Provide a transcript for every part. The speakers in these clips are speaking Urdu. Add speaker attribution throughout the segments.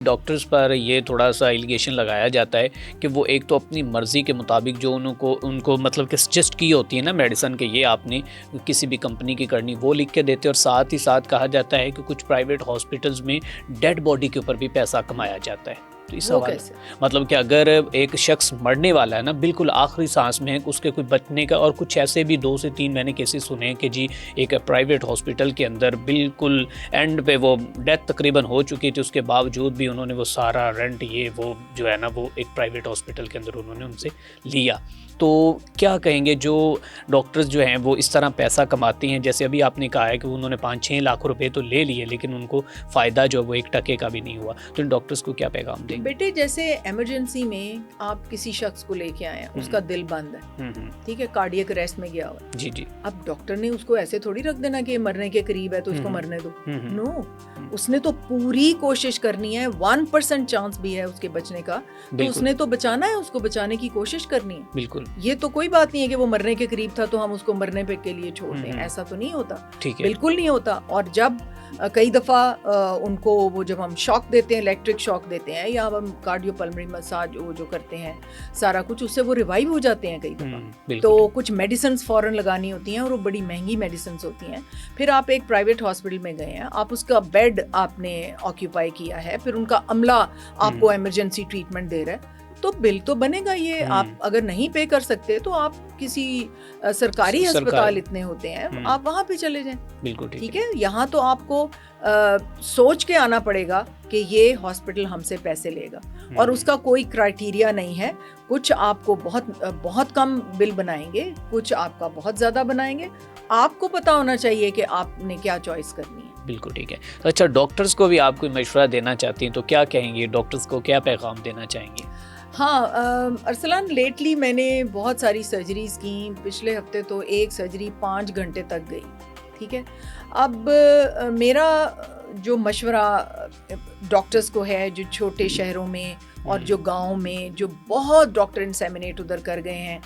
Speaker 1: ڈاکٹرز پر یہ تھوڑا سا ایلیگیشن لگایا جاتا ہے کہ وہ ایک تو اپنی مرضی کے مطابق جو ان کو مطلب کہ سجسٹ کی ہوتی ہے نا میڈیسن کہ یہ آپ نے کسی بھی کمپنی کی کرنی وہ لکھ کے دیتے، اور ساتھ ہی ساتھ کہا جاتا ہے کہ کچھ پرائیویٹ ہاسپٹلز میں ڈیڈ باڈی کے اوپر بھی پیسہ کمایا جاتا ہے. تو اس حوالے سے مطلب کہ اگر ایک شخص مرنے والا ہے نا بالکل آخری سانس میں ہے، اس کے کوئی بچنے کا، اور کچھ ایسے بھی 2 سے 3 میں نے کیسز سنے ہیں کہ جی ایک پرائیویٹ ہاسپٹل کے اندر بالکل اینڈ پہ وہ ڈیتھ تقریباً ہو چکی تھی، اس کے باوجود بھی انہوں نے وہ سارا رینٹ یہ وہ جو ہے نا وہ ایک پرائیویٹ ہاسپٹل کے اندر انہوں نے ان سے لیا. تو کیا کہیں گے جو ڈاکٹرز جو ہیں وہ اس طرح پیسہ کماتے ہیں، جیسے ابھی آپ نے کہا ہے کہ انہوں نے 5-6 لاکھ روپے تو لے لیے لیکن ان کو فائدہ جو وہ 1 ٹکے کا بھی نہیں ہوا، تو ان ڈاکٹرز کو کیا پیغام دیں گے؟
Speaker 2: بیٹے جیسے ایمرجنسی میں آپ کسی شخص کو لے کے آئے ہیں، اس کا دل بند ہے، ٹھیک ہے، کارڈیک اریسٹ میں گیا ہوا ہے،
Speaker 1: جی
Speaker 2: اب ڈاکٹر نے اس کو ایسے تھوڑی رکھ دینا کہ مرنے کے قریب ہے تو اس کو مرنے دو. نو، اس نے تو پوری کوشش کرنی ہے. 1% چانس بھی ہے اس کے بچنے کا تو اس نے تو بچانا ہے، اس کو بچانے کی کوشش کرنی ہے. بالکل، یہ تو کوئی بات نہیں ہے کہ وہ مرنے کے قریب تھا تو ہم اس کو مرنے پہ کے لیے چھوڑ دیں، ایسا تو نہیں ہوتا، بالکل نہیں ہوتا. اور جب کئی دفعہ ان کو وہ جب ہم شاک دیتے ہیں، الیکٹرک شاک دیتے ہیں یا ہم کارڈیو پلمری مساج وہ جو کرتے ہیں سارا کچھ، اس سے وہ ریوائیو ہو جاتے ہیں کئی دفعہ. تو کچھ میڈیسنز فوراً لگانی ہوتی ہیں اور وہ بڑی مہنگی میڈیسنز ہوتی ہیں. پھر آپ ایک پرائیویٹ ہاسپٹل میں گئے ہیں، آپ اس کا بیڈ آپ نے آکیوپائی کیا ہے، پھر ان کا عملہ آپ کو ایمرجنسی ٹریٹمنٹ دے رہا ہے، تو بل تو بنے گا. یہ آپ اگر نہیں پے کر سکتے تو آپ کسی سرکاری ہسپتال اتنے ہوتے ہیں آپ وہاں پہ چلے جائیں. بالکل ٹھیک ہے. یہاں تو آپ کو سوچ کے آنا پڑے گا کہ یہ ہاسپٹل ہم سے پیسے لے گا، اور اس کا کوئی کرائٹیریا نہیں ہے. کچھ آپ کو بہت کم بل بنائیں گے، کچھ آپ کا بہت زیادہ بنائیں گے. آپ کو پتا ہونا چاہیے کہ آپ نے کیا چوائس کرنی ہے.
Speaker 1: بالکل ٹھیک ہے. اچھا، ڈاکٹرز کو بھی آپ کوئی مشورہ دینا چاہتی ہیں تو کیا کہیں گے؟ ڈاکٹرز کو کیا پیغام دینا چاہیں گے؟
Speaker 2: ہاں ارسلان، لیٹلی میں نے بہت ساری سرجریز کی. پچھلے ہفتے تو ایک سرجری 5 گھنٹے تک گئی، ٹھیک ہے. اب میرا جو مشورہ ڈاکٹرز کو ہے جو چھوٹے شہروں میں اور جو گاؤں میں جو بہت ڈاکٹر انسیمینیٹ ادھر کر گئے ہیں،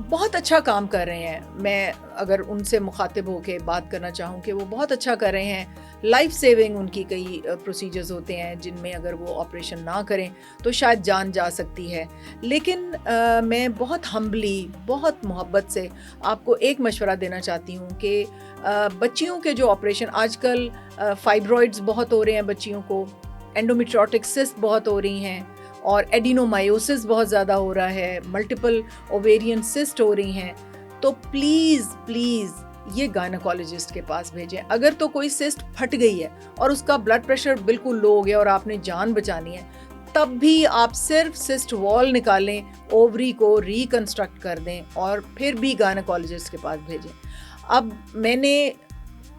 Speaker 2: بہت اچھا کام کر رہے ہیں. میں اگر ان سے مخاطب ہو کے بات کرنا چاہوں کہ وہ بہت اچھا کر رہے ہیں. لائف سیونگ ان کی کئی پروسیجرز ہوتے ہیں جن میں اگر وہ آپریشن نہ کریں تو شاید جان جا سکتی ہے. لیکن میں بہت ہمبلی، بہت محبت سے آپ کو ایک مشورہ دینا چاہتی ہوں کہ بچیوں کے جو آپریشن آج کل فائبرائڈز بہت ہو رہے ہیں بچیوں کو، اینڈومیٹریوٹک سسٹ بہت ہو رہی ہیں، اور ایڈینومائیوسس بہت زیادہ ہو رہا ہے، ملٹیپل اوویرین سسٹ ہو رہی ہیں. تو پلیز یہ گائنیکالوجسٹ کے پاس بھیجیں. اگر تو کوئی سسٹ پھٹ گئی ہے اور اس کا بلڈ پریشر بالکل لو ہو گیا اور آپ نے جان بچانی ہے، تب بھی آپ صرف سسٹ وال نکالیں، اووری کو ریکنسٹرکٹ کر دیں اور پھر بھی گائنیکالوجسٹ کے پاس بھیجیں. اب میں نے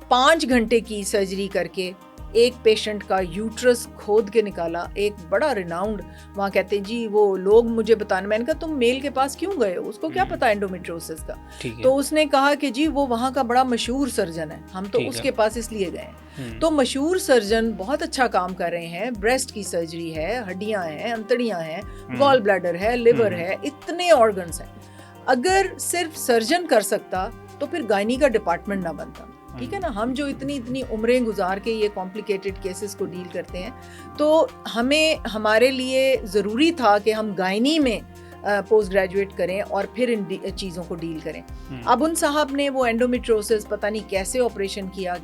Speaker 2: 5 گھنٹے کی سرجری کر کے ایک پیشنٹ کا یوٹرس کھود کے نکالا. ایک بڑا ریناؤنڈ وہاں کہتے ہیں جی وہ لوگ مجھے بتانے، میں نے کہا تم میل کے پاس کیوں گئے ہو، اس کو کیا پتا انڈومیٹریوسس کا. تو اس نے کہا کہ جی وہ وہاں کا بڑا مشہور سرجن ہے، ہم تو اس کے پاس اس لیے گئے ہیں. تو مشہور سرجن بہت اچھا کام کر رہے ہیں. بریسٹ کی سرجری ہے، ہڈیاں ہیں، انتڑیاں ہیں، گال بلیڈر ہے، لیور ہے، اتنے آرگنس ہیں. اگر صرف سرجن کر سکتا تو پھر گائنی کا ڈپارٹمنٹ نہ بنتا، ٹھیک ہے نا. ہم جو اتنی عمریں گزار کے یہ کمپلیکیٹڈ کیسز کو ڈیل کرتے ہیں، تو ہمارے لیے ضروری تھا کہ ہم گائنی میں پوسٹ گریجویٹ کریں اور پھر ان چیزوں کو ڈیل کریں. اب ان صاحب نے وہ اینڈومیٹریوسس پتہ نہیں کیسے آپریشن کیا.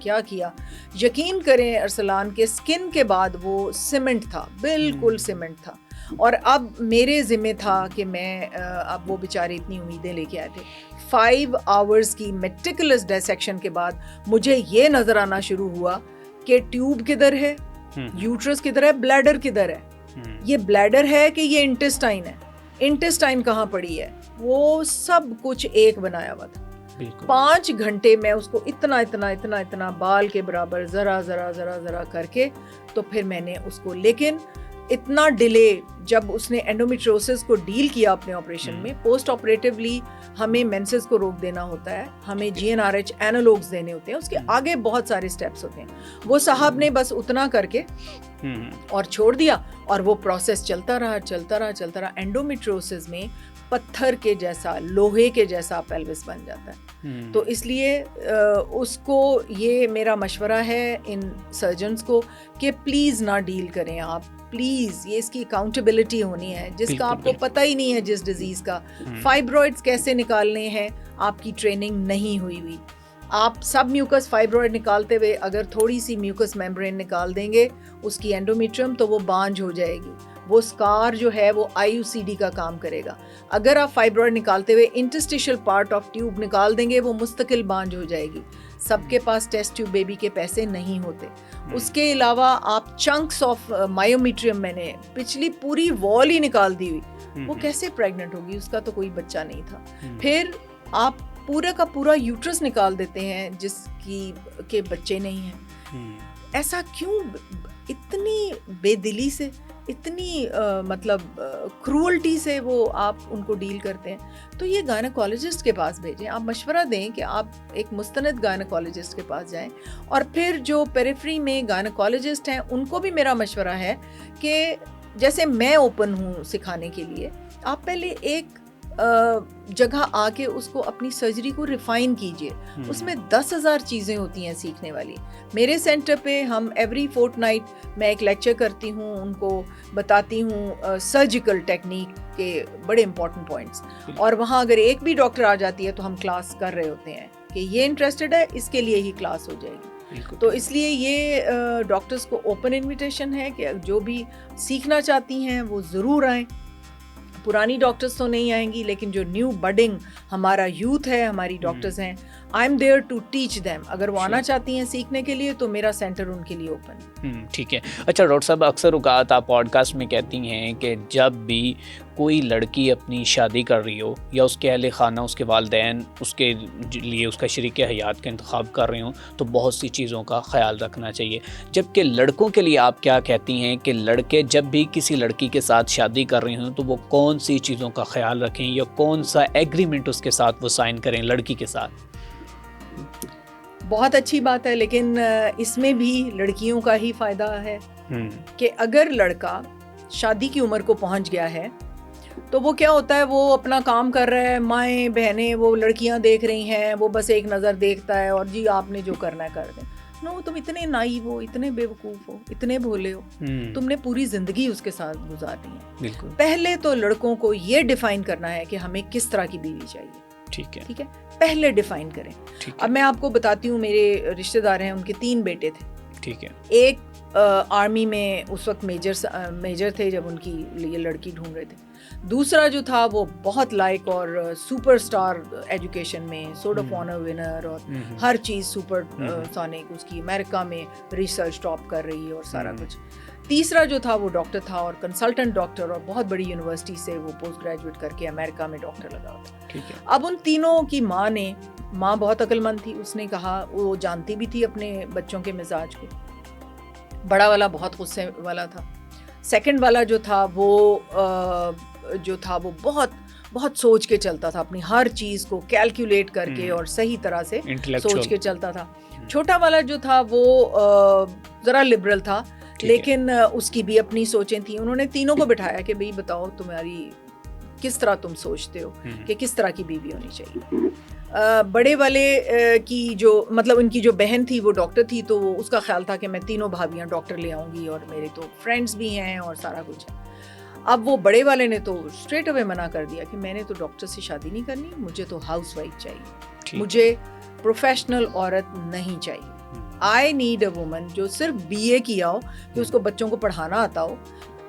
Speaker 2: یقین کریں ارسلان کے اسکن کے بعد وہ سیمنٹ تھا، بالکل سیمنٹ تھا. اور اب میرے ذمہ تھا کہ میں اب وہ بیچارے اتنی امیدیں لے کے آئے تھے. 5 آورز کی میٹیکولس ڈائسیکشن کے بعد مجھے یہ نظر آنا شروع ہوا کہ ٹیوب کدھر ہے، یوٹرس کدھر ہے، بلیڈر کدھر ہے. یہ بلیڈر ہے کہ یہ انٹسٹائن ہے، انٹسٹائن کہاں پڑی ہے، وہ سب کچھ ایک بنایا ہوا تھا. 5 گھنٹے میں اس کو اتنا بال کے برابر ذرا کر کے تو پھر میں نے اس کو، لیکن اتنا ڈیلے جب اس نے اینڈومیٹریوسس کو ڈیل کیا اپنے آپریشن میں. پوسٹ آپریٹیولی ہمیں مینسز کو روک دینا ہوتا ہے، ہمیں GnRH اینالوگز دینے ہوتے ہیں، اس کے آگے بہت سارے سٹیپس ہوتے ہیں. وہ صاحب نے بس اتنا کر کے اور چھوڑ دیا اور وہ پروسیس چلتا رہا. اینڈومیٹریوسس میں پتھر کے جیسا، لوہے کے جیسا پیلوس بن جاتا ہے. تو اس لیے اس کو یہ میرا مشورہ ہے ان سرجنز کو کہ پلیز نہ ڈیل کریں آپ پلیز یہ اس کی اکاؤنٹیبلٹی ہونی ہے. جس کا آپ کو پتہ ہی نہیں ہے جس ڈیزیز کا, فائبرائڈس کیسے نکالنے ہیں, آپ کی ٹریننگ نہیں ہوئی ہوئی. آپ سب میوکس فائبرائڈ نکالتے ہوئے اگر تھوڑی سی میوکس میمبرین نکال دیں گے اس کی اینڈومیٹریم, تو وہ بانجھ ہو جائے گی. وہ سکار جو ہے وہ IUCD کا کام کرے گا. اگر آپ فائبرائڈ نکالتے ہوئے انٹرسٹیشل پارٹ آف ٹیوب نکال دیں گے وہ مستقل بانجھ ہو جائے گی. سب کے پاس ٹیسٹ ٹیوب بیبی کے پیسے نہیں ہوتے. اس کے علاوہ آپ چنکس آف مائیومیٹریم, میں نے پچھلی پوری وال ہی نکال دی ہوئی, وہ کیسے پریگننٹ ہوگی, اس کا تو کوئی بچہ نہیں تھا. پھر آپ پورا کا پورا یوٹرس نکال دیتے ہیں جس کی کے بچے نہیں ہیں. ایسا کیوں, اتنی بے دلی سے, اتنی مطلب کرولٹی سے وہ آپ ان کو ڈیل کرتے ہیں. تو یہ گائنیکالوجسٹ کے پاس بھیجیں, آپ مشورہ دیں کہ آپ ایک مستند گائنیکالوجسٹ کے پاس جائیں. اور پھر جو پیریفری میں گائنیکالوجسٹ ہیں ان کو بھی میرا مشورہ ہے کہ جیسے میں اوپن ہوں سکھانے کے لیے, آپ پہلے ایک جگہ آ کے اس کو اپنی سرجری کو ریفائن کیجئے. اس میں 10,000 چیزیں ہوتی ہیں سیکھنے والی. میرے سینٹر پہ ہم ایوری فورٹ نائٹ میں ایک لیکچر کرتی ہوں, ان کو بتاتی ہوں سرجیکل ٹیکنیک کے بڑے امپورٹنٹ پوائنٹس. اور وہاں اگر ایک بھی ڈاکٹر آ جاتی ہے تو ہم کلاس کر رہے ہوتے ہیں کہ یہ انٹرسٹڈ ہے, اس کے لیے ہی کلاس ہو جائے گی. تو اس لیے یہ ڈاکٹرز کو اوپن انویٹیشن ہے کہ جو بھی سیکھنا چاہتی ہیں وہ ضرور آئیں. پرانی ڈاکٹرز تو نہیں آئیں گی, لیکن جو نیو بڈنگ ہمارا یوتھ ہے, ہماری ڈاکٹرز ہیں, I am there to teach them. اگر وہ آنا چاہتی ہیں سیکھنے کے لیے تو میرا سینٹر ان کے لیے اوپن.
Speaker 1: ٹھیک ہے. اچھا ڈاکٹر صاحب, اکثر اوقات آپ پوڈ کاسٹ میں کہتی ہیں کہ جب بھی کوئی لڑکی اپنی شادی کر رہی ہو یا اس کے اہل خانہ, اس کے والدین اس کے لیے اس کا شریک حیات کا انتخاب کر رہے ہوں, تو بہت سی چیزوں کا خیال رکھنا چاہیے. جبکہ لڑکوں کے لیے آپ کیا کہتی ہیں کہ لڑکے جب بھی کسی لڑکی کے ساتھ شادی کر رہے ہوں تو وہ کون سی چیزوں کا خیال رکھیں یا کون سا ایگریمنٹ اس کے ساتھ وہ سائن کریں لڑکی کے ساتھ؟
Speaker 2: بہت اچھی بات ہے, لیکن اس میں بھی لڑکیوں کا ہی فائدہ ہے کہ اگر لڑکا شادی کی عمر کو پہنچ گیا ہے تو وہ کیا ہوتا ہے, وہ اپنا کام کر رہا ہے, مائیں بہنیں وہ لڑکیاں دیکھ رہی ہیں, وہ بس ایک نظر دیکھتا ہے اور جی آپ نے جو کرنا ہے کر دیں. نو, تم اتنے نائیو ہو, اتنے بے وقوف ہو, اتنے بھولے ہو, تم نے پوری زندگی اس کے ساتھ گزارنی ہے.
Speaker 1: بالکل.
Speaker 2: پہلے تو لڑکوں کو یہ ڈیفائن کرنا ہے کہ ہمیں کس طرح کی بیوی چاہیے.
Speaker 1: ٹھیک ہے,
Speaker 2: ٹھیک ہے, پہلے ڈیفائن کریں. اب میں آپ کو بتاتی ہوں, میرے رشتہ دار ہیں, ان کے 3 بیٹے تھے.
Speaker 1: ٹھیک ہے.
Speaker 2: ایک آرمی میں اس وقت میجر تھے جب ان کی لیے لڑکی ڈھونڈ رہے تھے. دوسرا جو تھا وہ بہت لائق اور سپر سٹار ایجوکیشن میں سورڈ آف آنر ونر اور ہر چیز سپر سونک, اس کی امریکہ میں ریسرچ ٹاپ کر رہی ہے اور سارا کچھ. تیسرا جو تھا وہ ڈاکٹر تھا اور کنسلٹنٹ ڈاکٹر, اور بہت بڑی یونیورسٹی سے وہ پوسٹ گریجویٹ کر کے امریکہ میں ڈاکٹر لگا ہوتا. اب ان تینوں کی ماں بہت عقل مند تھی. اس نے کہا, وہ جانتی بھی تھی اپنے بچوں کے مزاج کو. بڑا والا بہت غصے والا تھا. سیکنڈ والا جو تھا وہ بہت بہت سوچ کے چلتا تھا, اپنی ہر چیز کو کیلکولیٹ کر کے اور صحیح طرح سے سوچ کے چلتا تھا. چھوٹا والا جو تھا وہ ذرا لبرل تھا, لیکن اس کی بھی اپنی سوچیں تھیں. انہوں نے تینوں کو بٹھایا کہ بھئی بتاؤ تمہاری کس طرح تم سوچتے ہو کہ کس طرح کی بیوی ہونی چاہیے. بڑے والے کی جو مطلب ان کی جو بہن تھی وہ ڈاکٹر تھی, تو اس کا خیال تھا کہ میں تینوں بھابیاں ڈاکٹر لے آؤں گی, اور میرے تو فرینڈس بھی ہیں اور سارا کچھ ہے. اب وہ بڑے والے نے تو اسٹریٹ اوے منع کر دیا کہ میں نے تو ڈاکٹر سے شادی نہیں کرنی, مجھے تو ہاؤس وائف چاہیے, مجھے پروفیشنل عورت نہیں چاہیے. آئی نیڈ اے وومن جو صرف BA کیا ہو, کہ اس کو بچوں کو پڑھانا آتا ہو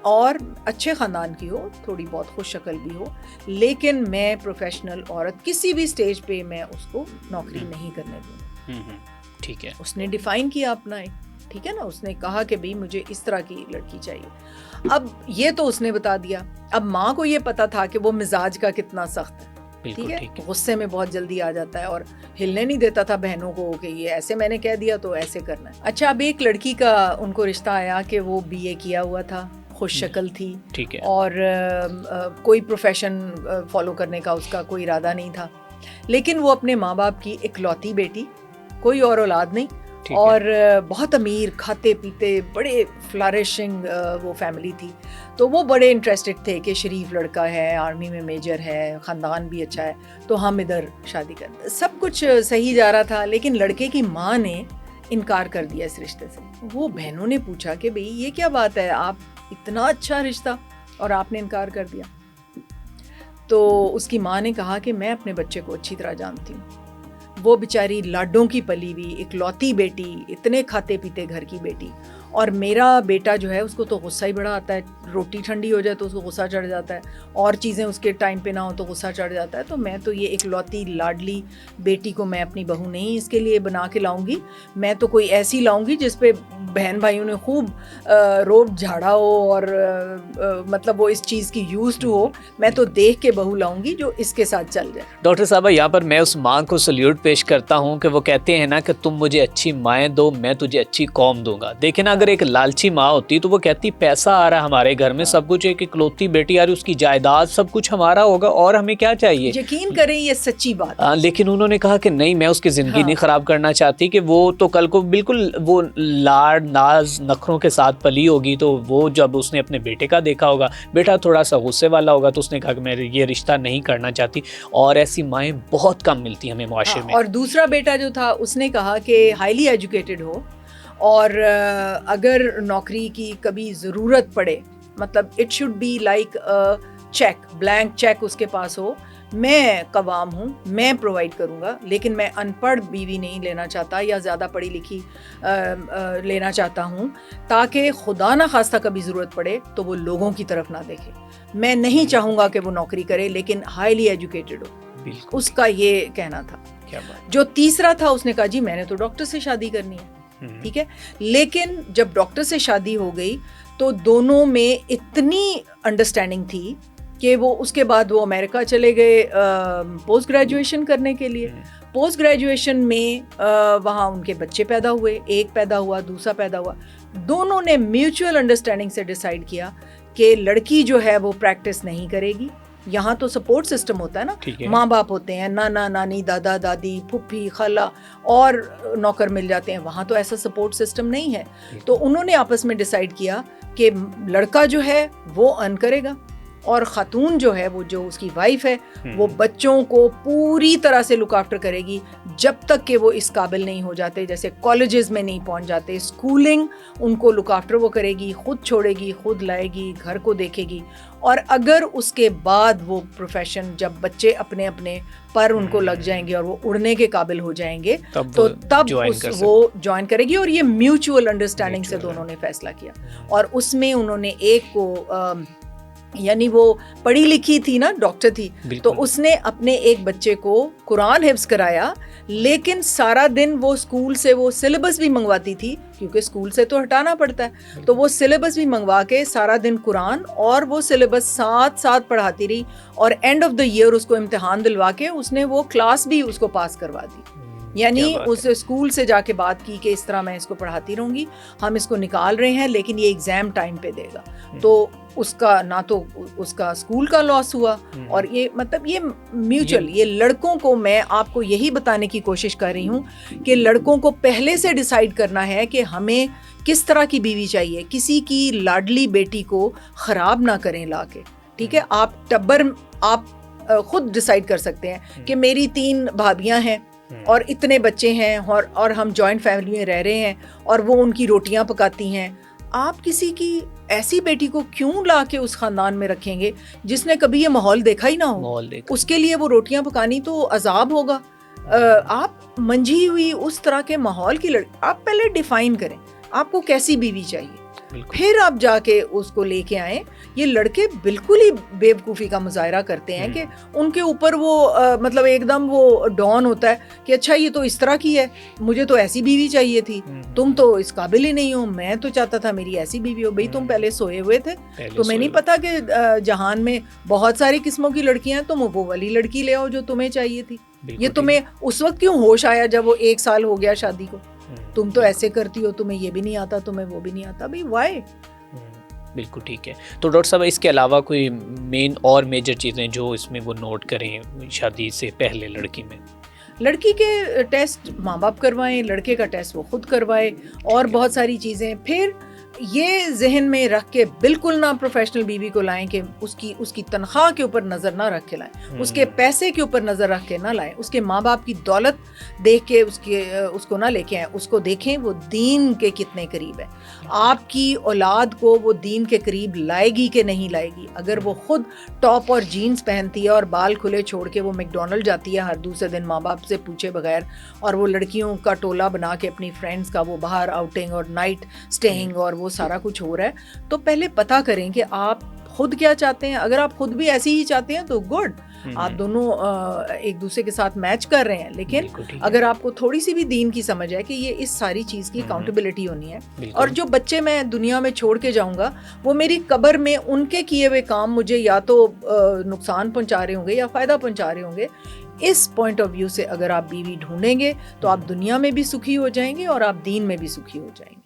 Speaker 2: اور اچھے خاندان کی ہو, تھوڑی بہت خوش شکل بھی ہو, لیکن میں پروفیشنل عورت کسی بھی سٹیج پہ میں اس کو نوکری نہیں کرنے دوں.
Speaker 1: ٹھیک ہے.
Speaker 2: اس نے ڈیفائن کیا اپنا ایک, ٹھیک ہے نا, اس نے کہا کہ بھئی مجھے اس طرح کی لڑکی چاہیے. اب یہ تو اس نے بتا دیا. اب ماں کو یہ پتا تھا کہ وہ مزاج کا کتنا سخت ہے, ٹھیک ہے, غصے میں بہت جلدی آ جاتا ہے اور ہلنے نہیں دیتا تھا بہنوں کو کہ یہ ایسے میں نے کہہ دیا تو ایسے کرنا ہے. اچھا, اب ایک لڑکی کا ان کو رشتہ آیا کہ وہ BA کیا ہوا تھا, خوش شکل تھی,
Speaker 1: ٹھیک ہے,
Speaker 2: اور کوئی پروفیشن فالو کرنے کا اس کا کوئی ارادہ نہیں تھا, لیکن وہ اپنے ماں باپ کی اکلوتی بیٹی, کوئی اور اولاد نہیں, اور بہت امیر, کھاتے پیتے بڑے فلارشنگ وہ فیملی تھی. تو وہ بڑے انٹرسٹڈ تھے کہ شریف لڑکا ہے, آرمی میں میجر ہے, خاندان بھی اچھا ہے, تو ہم ادھر شادی کر. سب کچھ صحیح جا رہا تھا, لیکن لڑکے کی ماں نے انکار کر دیا اس رشتے سے. وہ بہنوں نے پوچھا کہ بھئی یہ کیا بات ہے, آپ اتنا اچھا رشتہ اور آپ نے انکار کر دیا. تو اس کی ماں نے کہا کہ میں اپنے بچے کو اچھی طرح جانتی ہوں, وہ بیچاری لاڈوں کی پلی ہوئی اکلوتی بیٹی, اتنے کھاتے پیتے گھر کی بیٹی, اور میرا بیٹا جو ہے اس کو تو غصہ ہی بڑا آتا ہے, روٹی ٹھنڈی ہو جائے تو اس کو غصہ چڑھ جاتا ہے, اور چیزیں اس کے ٹائم پہ نہ ہو تو غصہ چڑھ جاتا ہے. تو میں تو یہ اکلوتی لاڈلی بیٹی کو میں اپنی بہو نہیں اس کے لیے بنا کے لاؤں گی, میں تو کوئی ایسی لاؤں گی جس پہ بہن بھائیوں نے خوب روب جھاڑا ہو اور مطلب وہ اس چیز کی یوزڈ ہو. میں تو دیکھ کے بہو لاؤں گی جو اس کے ساتھ چل جائے.
Speaker 1: ڈاکٹر صاحبہ یہاں پر میں اس ماں کو سلیوٹ پیش کرتا ہوں کہ وہ کہتے ہیں نا کہ تم مجھے اچھی مائیں دو, میں تجھے اچھی قوم دوں گا. دیکھیں نا, اگر ایک لالچی ماں ہوتی تو وہ کہتی پیسہ آ رہا ہے ہمارے گھر میں, سب کچھ, ایک اکلوتی بیٹی آ رہی, اس کی جائیداد سب کچھ ہمارا ہوگا اور ہمیں کیا چاہیے.
Speaker 2: یقین کریں یہ سچی بات.
Speaker 1: لیکن انہوں نے کہا کہ نہیں, میں اس کی زندگی نہیں خراب کرنا چاہتی, کہ وہ تو کل کو بالکل وہ لاڈ ناز نخروں کے ساتھ پلی ہوگی, تو وہ جب اس نے اپنے بیٹے کا دیکھا ہوگا, بیٹا تھوڑا سا غصے والا ہوگا, تو اس نے کہا کہ میں یہ رشتہ نہیں کرنا چاہتی. اور ایسی مائیں بہت کم ملتی ہیں ہمیں معاشرے میں.
Speaker 2: اور دوسرا بیٹا جو تھا اس نے کہا کہ ہائیلی ایجوکیٹڈ ہو, اور اگر نوکری کی کبھی ضرورت پڑے, مطلب it should be like cheque, blank cheque اس کے پاس ہو, میں قوام ہوں, میں پرووائڈ کروں گا, لیکن میں ان پڑھ بیوی نہیں لینا چاہتا یا زیادہ پڑھی لکھی لینا چاہتا ہوں, تاکہ خدا نہ خواستہ کبھی ضرورت پڑے تو وہ لوگوں کی طرف نہ دیکھے. میں نہیں چاہوں گا کہ وہ نوکری کرے لیکن ہائیلی ایجوکیٹڈ ہو. اس کا یہ کہنا تھا. جو تیسرا تھا اس نے کہا جی میں نے تو ڈاکٹر سے شادی کرنی ہے. ٹھیک ہے, لیکن جب ڈاکٹر سے شادی ہو گئی تو دونوں میں اتنی انڈرسٹینڈنگ تھی کہ وہ اس کے بعد وہ امریکہ چلے گئے پوسٹ گریجویشن کرنے کے لیے. پوسٹ گریجویشن میں وہاں ان کے بچے پیدا ہوئے, ایک پیدا ہوا, دوسرا پیدا ہوا. دونوں نے میوچول انڈرسٹینڈنگ سے ڈیسائیڈ کیا کہ لڑکی جو ہے وہ پریکٹس نہیں کرے گی. یہاں تو سپورٹ سسٹم ہوتا ہے نا, ماں باپ ہوتے ہیں, نانا نانی, دادا دادی, پھپھی خالہ اور نوکر مل جاتے ہیں. وہاں تو ایسا سپورٹ سسٹم نہیں ہے. تو انہوں نے آپس میں ڈیسائیڈ کیا کہ لڑکا جو ہے وہ ارن کرے گا, اور خاتون جو ہے وہ جو اس کی وائف ہے وہ بچوں کو پوری طرح سے لک آفٹر کرے گی جب تک کہ وہ اس قابل نہیں ہو جاتے, جیسے کالجز میں نہیں پہنچ جاتے. اسکولنگ ان کو لک آفٹر وہ کرے گی, خود چھوڑے گی, خود لائے گی, گھر کو دیکھے گی. اور اگر اس کے بعد وہ پروفیشن, جب بچے اپنے اپنے پر ان کو لگ جائیں گے اور وہ اڑنے کے قابل ہو جائیں گے, تو تب وہ جوائن کرے گی. اور یہ میوچول انڈرسٹینڈنگ سے دونوں نے فیصلہ کیا. اور اس میں انہوں نے ایک کو یعنی وہ پڑھی لکھی تھی نا, ڈاکٹر تھی, تو اس نے اپنے ایک بچے کو قرآن حفظ کرایا, لیکن سارا دن وہ اسکول سے وہ سلیبس بھی منگواتی تھی, کیونکہ اسکول سے تو ہٹانا پڑتا ہے, تو وہ سلیبس بھی منگوا کے سارا دن قرآن اور وہ سلیبس ساتھ ساتھ پڑھاتی رہی. اور اینڈ آف دا ایئر اس کو امتحان دلوا کے اس نے وہ کلاس بھی اس کو پاس کروا دی. یعنی اس اسکول سے جا کے بات کی کہ اس طرح میں اس کو پڑھاتی رہوں گی, ہم اس کو نکال رہے ہیں لیکن یہ ایگزام ٹائم پہ دے گا. تو اس کا نہ تو اس کا اسکول کا لاس ہوا, اور یہ مطلب یہ میوچل, یہ لڑکوں کو میں آپ کو یہی بتانے کی کوشش کر رہی ہوں کہ لڑکوں کو پہلے سے ڈیسائیڈ کرنا ہے کہ ہمیں کس طرح کی بیوی چاہیے. کسی کی لاڈلی بیٹی کو خراب نہ کریں لا کے. ٹھیک ہے, آپ ٹبر آپ خود ڈیسائیڈ کر سکتے ہیں کہ میری 3 بھابیاں ہیں اور اتنے بچے ہیں, اور ہم جوائنٹ فیملی میں رہ رہے ہیں, اور وہ ان کی روٹیاں پکاتی ہیں. آپ کسی کی ایسی بیٹی کو کیوں لا کے اس خاندان میں رکھیں گے جس نے کبھی یہ ماحول دیکھا ہی نہ ہو؟ اس کے لیے وہ روٹیاں پکانی تو عذاب ہوگا. آپ منجھی ہوئی اس طرح کے ماحول کی آپ پہلے ڈیفائن کریں آپ کو کیسی بیوی چاہیے, پھر آپ جا کے اس کو لے کے آئیں. یہ لڑکے بالکل ہی بے وقوفی کا مظاہرہ کرتے ہیں کہ ان کے اوپر وہ مطلب ایک دم وہ ڈان ہوتا ہے کہ اچھا یہ تو اس طرح کی ہے, مجھے تو ایسی بیوی چاہیے تھی, تم تو اس قابل ہی نہیں ہو, میں تو چاہتا تھا میری ایسی بیوی ہو. بھئی تم پہلے سوئے ہوئے تھے, تمہیں نہیں پتا کہ جہان میں بہت ساری قسموں کی لڑکیاں ہیں, تم وہ والی لڑکی لے آؤ جو تمہیں چاہیے تھی. یہ تمہیں اس وقت کیوں ہوش آیا جب وہ 1 سال ہو گیا شادی کو؟ تم تو ایسے کرتی ہو, تمہیں یہ بھی نہیں آتا, تمہیں وہ بھی نہیں آتا. بھئی وائی؟
Speaker 1: بالکل ٹھیک ہے. تو ڈاکٹر صاحب اس کے علاوہ کوئی مین اور میجر چیزیں جو اس میں وہ نوٹ کریں شادی سے پہلے لڑکی میں؟
Speaker 2: لڑکی کے ٹیسٹ ماں باپ کروائیں, لڑکے کا ٹیسٹ وہ خود کروائے, اور بہت ساری چیزیں. پھر یہ ذہن میں رکھ کے بالکل نہ پروفیشنل بیوی کو لائیں کہ اس کی تنخواہ کے اوپر نظر نہ رکھ کے لائیں، اس کے پیسے کے اوپر نظر رکھ کے نہ لائیں، اس کے ماں باپ کی دولت دیکھ کے اس کو نہ لے کے آئیں، اس کو دیکھیں وہ دین کے کتنے قریب ہے. آپ کی اولاد کو وہ دین کے قریب لائے گی کہ نہیں لائے گی. اگر وہ خود ٹاپ اور جینز پہنتی ہے اور بال کھلے چھوڑ کے وہ میک ڈونلڈ جاتی ہے ہر دوسرے دن ماں باپ سے پوچھے بغیر، اور وہ لڑکیوں کا ٹولہ بنا کے اپنی فرینڈز کا وہ باہر آؤٹنگ اور نائٹ سٹیئنگ اور وہ سارا کچھ ہو رہا ہے، تو پہلے پتہ کریں کہ آپ خود کیا چاہتے ہیں. اگر آپ خود بھی ایسی ہی چاہتے ہیں تو گڈ، آپ دونوں ایک دوسرے کے ساتھ میچ کر رہے ہیں. لیکن اگر آپ کو تھوڑی سی بھی دین کی سمجھ ہے کہ یہ اس ساری چیز کی اکاؤنٹیبلٹی ہونی ہے، اور جو بچے میں دنیا میں چھوڑ کے جاؤں گا وہ میری قبر میں ان کے کیے ہوئے کام مجھے یا تو نقصان پہنچا رہے ہوں گے یا فائدہ پہنچا رہے ہوں گے. اس پوائنٹ آف ویو سے اگر آپ بیوی ڈھونڈیں گے تو آپ دنیا میں بھی سکھی ہو جائیں گے اور آپ دین میں بھی سکھی ہو جائیں گے.